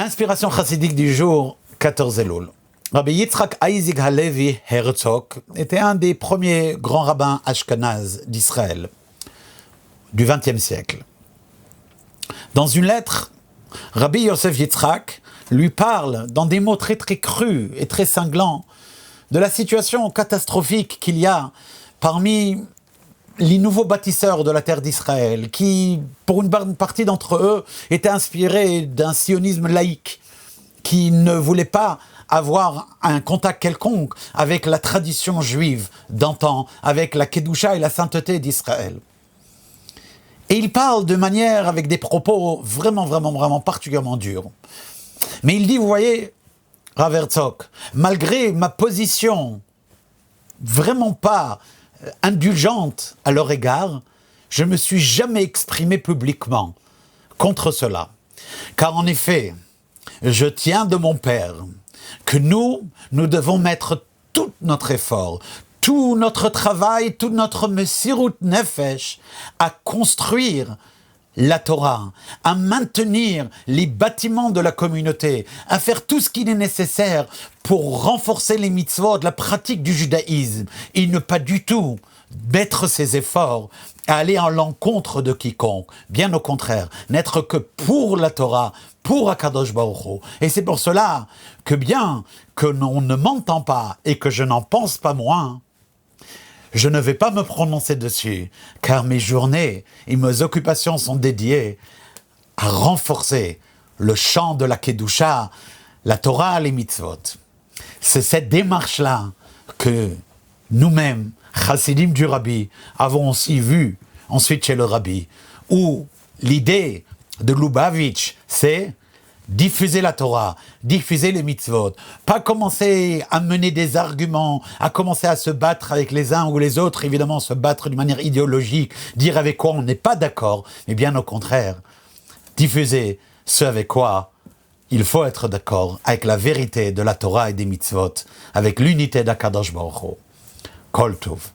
Inspiration chassidique du jour 14 Elul. Rabbi Yitzhak Isaac Halevi Herzog était un des premiers grands rabbins ashkénazes d'Israël du XXe siècle. Dans une lettre, Rabbi Yosef Yitzhak lui parle dans des mots très très crus et très cinglants de la situation catastrophique qu'il y a parmi les nouveaux bâtisseurs de la terre d'Israël, qui, pour une partie d'entre eux, étaient inspirés d'un sionisme laïque, qui ne voulait pas avoir un contact quelconque avec la tradition juive d'antan, avec la Kedusha et la sainteté d'Israël. Et il parle de manière, avec des propos vraiment particulièrement durs. Mais il dit, vous voyez, Rav Herzog, malgré ma position vraiment pas indulgente à leur égard, je ne me suis jamais exprimé publiquement contre cela. Car en effet, je tiens de mon père que nous devons mettre tout notre effort, tout notre travail, tout notre Messirut Nefesh à construire la Torah, à maintenir les bâtiments de la communauté, à faire tout ce qu'il est nécessaire pour renforcer les mitzvot, la pratique du judaïsme, et ne pas du tout mettre ses efforts à aller à l'encontre de quiconque. Bien au contraire, n'être que pour la Torah, pour Akadosh Baruch Hu. Et c'est pour cela que bien que l'on ne m'entend pas et que je n'en pense pas moins, je ne vais pas me prononcer dessus, car mes journées et mes occupations sont dédiées à renforcer le champ de la Kedusha, la Torah, les mitzvot. C'est cette démarche-là que nous-mêmes, chassidim du Rabbi, avons aussi vu ensuite chez le Rabbi, où l'idée de Lubavitch, c'est diffuser la Torah, diffuser les mitzvot, pas commencer à mener des arguments, à commencer à se battre avec les uns ou les autres, évidemment se battre d'une manière idéologique, dire avec quoi on n'est pas d'accord, mais bien au contraire, diffuser ce avec quoi il faut être d'accord, avec la vérité de la Torah et des mitzvot, avec l'unité d'Akadosh Baruch Hu. Kol Tov.